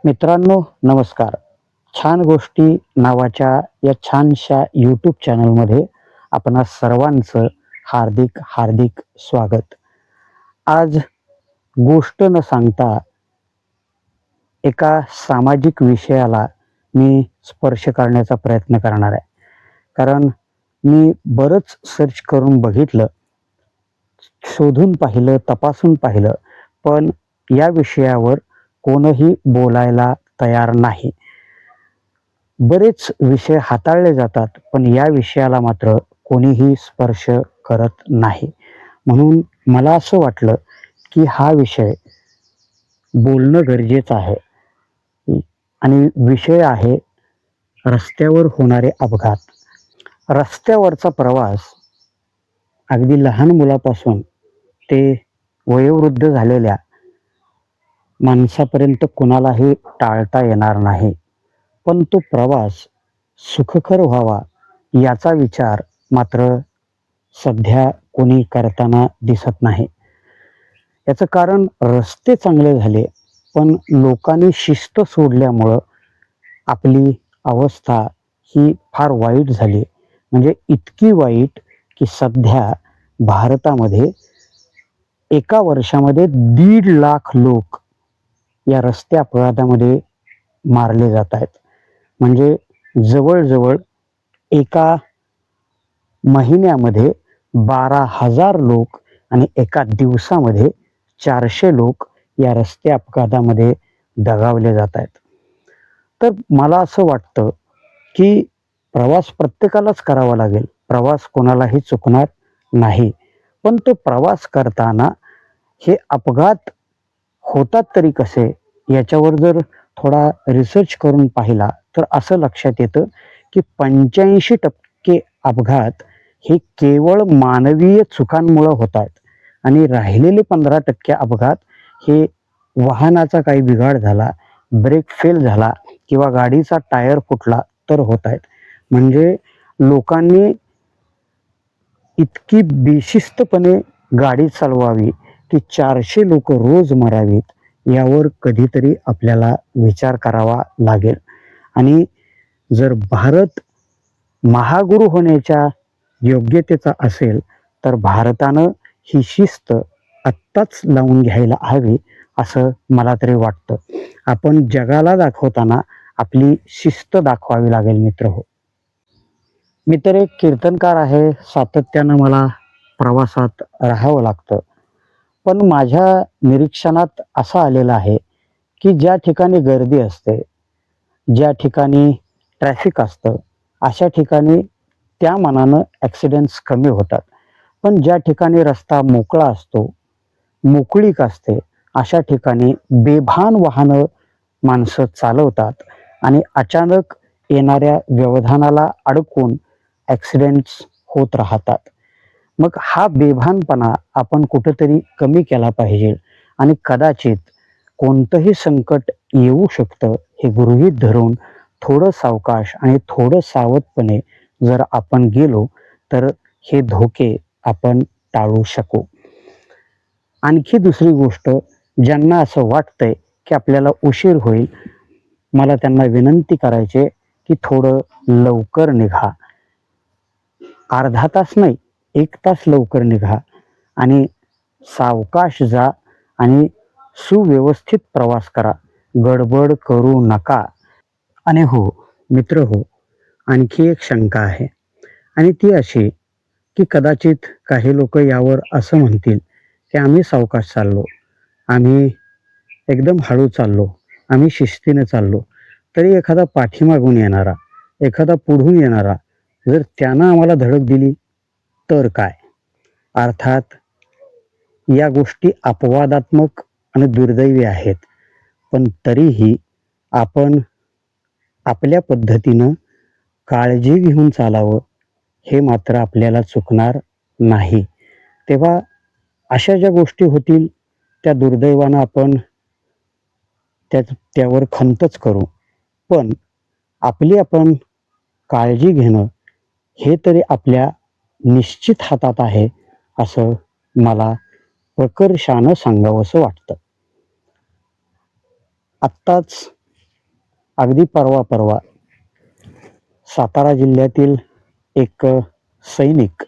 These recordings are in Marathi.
मित्रांनो, नमस्कार. छान गोष्टी नावाच्या या छानशा यूट्यूब चॅनलमध्ये आपणा सर्वांचं हार्दिक हार्दिक स्वागत. आज गोष्ट न सांगता एका सामाजिक विषयाला मी स्पर्श करण्याचा प्रयत्न करणार आहे. कारण मी बरंच सर्च करून बघितलं, शोधून पाहिलं, तपासून पाहिलं, पण या विषयावर कोणीही बोलायला तयार नाही. बरेच विषय हाताळले जातात, पण या विषयाला मात्र कोणीही स्पर्श करत नाही. म्हणून मला असं वाटलं, की हा विषय बोलणं गरजेचं आहे. आणि विषय आहे रस्त्यावर होणारे अपघात. रस्त्यावरचा प्रवास अगदी लहान मुलापासून ते वयोवृद्ध झालेल्या माणसापर्यंत कुणालाही टाळता येणार नाही. पण तो प्रवास सुखकर व्हावा याचा विचार मात्र सध्या कोणी करताना दिसत नाही. याचं कारण रस्ते चांगले झाले, पण लोकांनी शिस्त सोडल्यामुळं आपली अवस्था ही फार वाईट झाली. म्हणजे इतकी वाईट की सध्या भारतामध्ये एका वर्षामध्ये 1.5 लाख लोक या रस्ते अपघातामध्ये मारले जात आहेत. म्हणजे जवळजवळ एका महिन्यामध्ये 12,000 लोक आणि एका दिवसामध्ये 400 लोक या रस्ते अपघातामध्ये दगावले जात आहेत. तर मला असं वाटतं की प्रवास प्रत्येकालाच करावा लागेल. प्रवास कोणालाही चुकणार नाही. पण तो प्रवास करताना हे अपघात होतात तरी कसे, याच्यावर जर थोडा रिसर्च करून पाहिला तर असं लक्षात येतं की 85% अपघात हे केवळ मानवीय चुकांमुळे होत आहेत आणि राहिलेले 15% अपघात हे वाहनाचा काही बिघाड झाला, ब्रेक फेल झाला किंवा गाडीचा टायर फुटला तर होत आहेत. म्हणजे लोकांनी इतकी बेशिस्तपणे गाडी चालवावी की 400 लोक रोज मरावीत, यावर कधीतरी आपल्याला विचार करावा लागेल. आणि जर भारत महागुरु होण्याच्या योग्यतेचा असेल तर भारतानं ही शिस्त आत्ताच लावून घ्यायला हवी असं मला तरी वाटतं. आपण जगाला दाखवताना आपली शिस्त दाखवावी लागेल मित्रहो. मी तर एक कीर्तनकार आहे. सातत्यानं मला प्रवासात राहावं लागतं. पण माझ्या निरीक्षणात असं आलेलं आहे की ज्या ठिकाणी गर्दी असते, ज्या ठिकाणी ट्रॅफिक असतं, अशा ठिकाणी त्या मानानं ॲक्सिडेंट्स कमी होतात. पण ज्या ठिकाणी रस्ता मोकळा असतो, मोकळीक असते, अशा ठिकाणी बेभान वाहनं माणसं चालवतात आणि अचानक येणाऱ्या व्यवधानाला अडकून ॲक्सिडेंट्स होत राहतात. मग हा बेभानपणा आपण कुठेतरी कमी केला पाहिजे आणि कदाचित कोणतंही संकट येऊ शकतं हे गृहीत धरून थोडं सावकाश आणि थोडं सावधपणे जर आपण गेलो तर हे धोके आपण टाळू शकू. आणखी दुसरी गोष्ट, ज्यांना असं वाटतंय की आपल्याला उशीर होईल, मला त्यांना विनंती करायची की थोडं लवकर निघा. अर्धा तास नाही, 1 तास लवकर निघा आणि सावकाश जा आणि सुव्यवस्थित प्रवास करा. गडबड करू नका. आणि हो मित्र हो, आणखी एक शंका आहे आणि ती अशी की कदाचित काही लोक यावर असं म्हणतील की आम्ही सावकाश चाललो, आम्ही एकदम हळू चाललो, आम्ही शिस्तीने चाललो, तरी एखादा पाठीमागून येणारा, एखादा पुढून येणारा जर त्यानं आम्हाला धडक दिली तर काय. अर्थात या गोष्टी अपवादात्मक आणि दुर्दैवी आहेत, पण तरीही आपण आपल्या पद्धतीनं काळजी घेऊन चालावं हे मात्र आपल्याला चुकणार नाही. तेव्हा अशा ज्या गोष्टी होतील त्या दुर्दैवानं आपण त्यावर खंतच करू, पण आपली आपण काळजी घेणं हे तरी आपल्या निश्चित हातात आहे असं मला प्रकर्षानं सांगावंसं वाटतं. आत्ताच अगदी परवा सातारा जिल्ह्यातील एक सैनिक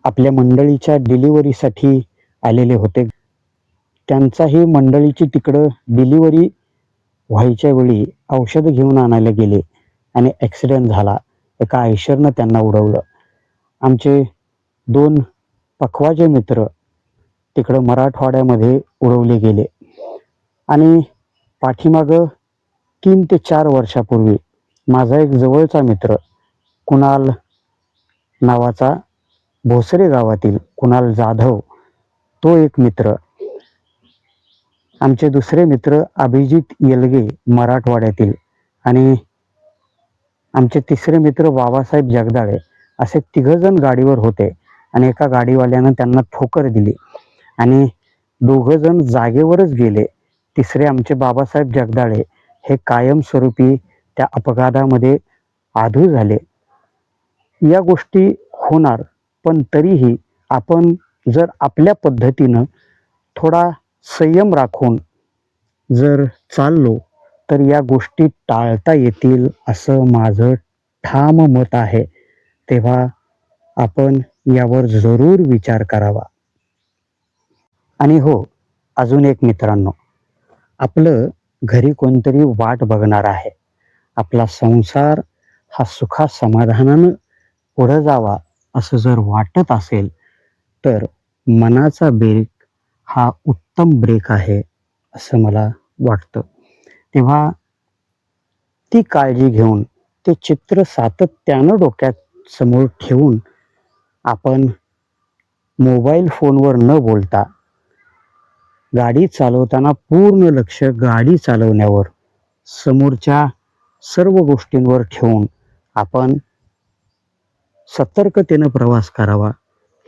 आपल्या मंडळीच्या डिलिव्हरीसाठी आलेले होते. त्यांचाही मंडळीची तिकडं डिलिव्हरी व्हायच्या वेळी औषधं घेऊन आणायला गेले आणि ॲक्सिडेंट झाला. एका आयशरनं त्यांना उडवलं. आमचे 2 पखवाजे मित्र तिकडं मराठवाड्यामध्ये उडवले गेले आणि पाठीमागं 3 ते 4 वर्षापूर्वी माझा एक जवळचा मित्र कुणाल नावाचा, भोसरे गावातील कुणाल जाधव, तो एक मित्र, आमचे दुसरे मित्र अभिजित येलगे मराठवाड्यातील आणि आमचे तिसरे मित्र बाबासाहेब जगदाळे, असे 3 जण गाडीवर होते आणि एका गाडीवाल्यानं त्यांना ठोकर दिली आणि 2 जण जागेवरच गेले. तिसरे आमचे बाबासाहेब जगदाळे हे कायमस्वरूपी त्या अपघातामध्ये आधू झाले. या गोष्टी होणार, पण तरीही आपण जर आपल्या पद्धतीनं थोडा संयम राखून जर चाललो तर या गोष्टी टाळता येतील असं माझं ठाम मत आहे. तेव्हा आपण यावर जरूर विचार करावा. आणि हो, अजून एक मित्रांनो, आपलं घरी कोणतरी वाट बघणार आहे. आपला संसार हा सुखा समाधानानं पुढं जावा असं जर वाटत असेल तर मनाचा ब्रेक हा उत्तम ब्रेक आहे असं मला वाटतं. तेव्हा ती काळजी घेऊन, ते चित्र सातत्यानं डोक्यात समोर ठेवून आपण मोबाईल फोनवर न बोलता गाडी चालवताना पूर्ण लक्ष गाडी चालवण्यावर, समोरच्या सर्व गोष्टींवर ठेवून आपण सतर्कतेनं प्रवास करावा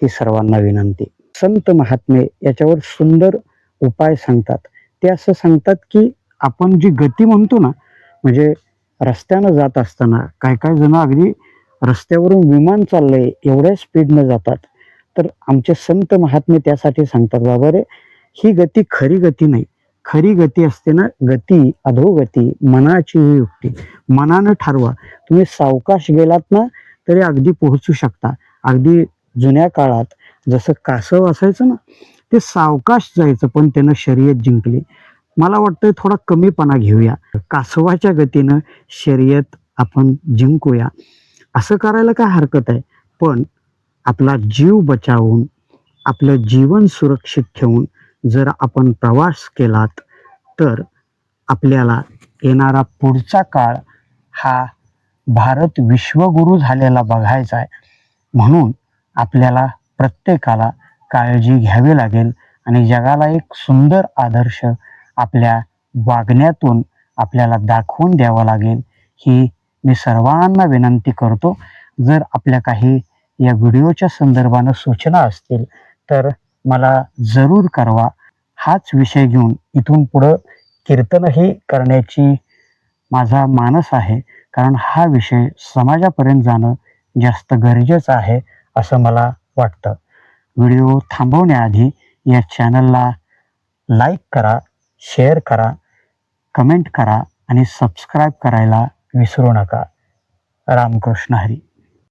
ही सर्वांना विनंती. संत महात्मे याच्यावर सुंदर उपाय सांगतात. ते असं सांगतात की आपण जी गती म्हणतो ना, म्हणजे रस्त्यानं जात असताना काय जण अगदी रस्त्यावरून विमान चाललंय एवढ्या स्पीडनं जातात. तर आमचे संत महात्मे त्यासाठी सांगतात, बाबा रे, ही गती खरी गती नाही. खरी गती असते ना, गती अधोगती मनाची ही युक्ती. मनानं ठरवा. तुम्ही सावकाश गेलात ना तरी अगदी पोहोचू शकता. अगदी जुन्या काळात जसं कासव असायचं ना, ते सावकाश जायचं पण त्यानं शर्यत जिंकली. मला वाटतं थोडा कमीपणा घेऊया, कासवाच्या गतीनं शर्यत आपण जिंकूया. असं करायला काय हरकत आहे. पण आपला जीव बचावून, आपलं जीवन सुरक्षित ठेवून जर आपण प्रवास केलात तर आपल्याला येणारा पुढचा काळ हा भारत विश्वगुरु झालेला बघायचा आहे. म्हणून आपल्याला प्रत्येकाला काळजी घ्यावी लागेल आणि जगाला एक सुंदर आदर्श आपल्या वागण्यातून आपल्याला दाखवून द्यावा लागेल, ही मी सर्वांना विनंती करतो. जर आपल्या काही या व्हिडिओच्या संदर्भानं सूचना असतील तर मला जरूर कळवा. हाच विषय घेऊन इथून पुढं कीर्तनही करण्याची माझा मानस आहे, कारण हा विषय समाजापर्यंत जाणं जास्त गरजेचं आहे असं मला वाटतं. व्हिडिओ थांबवण्याआधी या चॅनलला लाईक करा, शेअर करा, कमेंट करा आणि सबस्क्राईब करायला विसरू नका. रामकृष्ण हरी.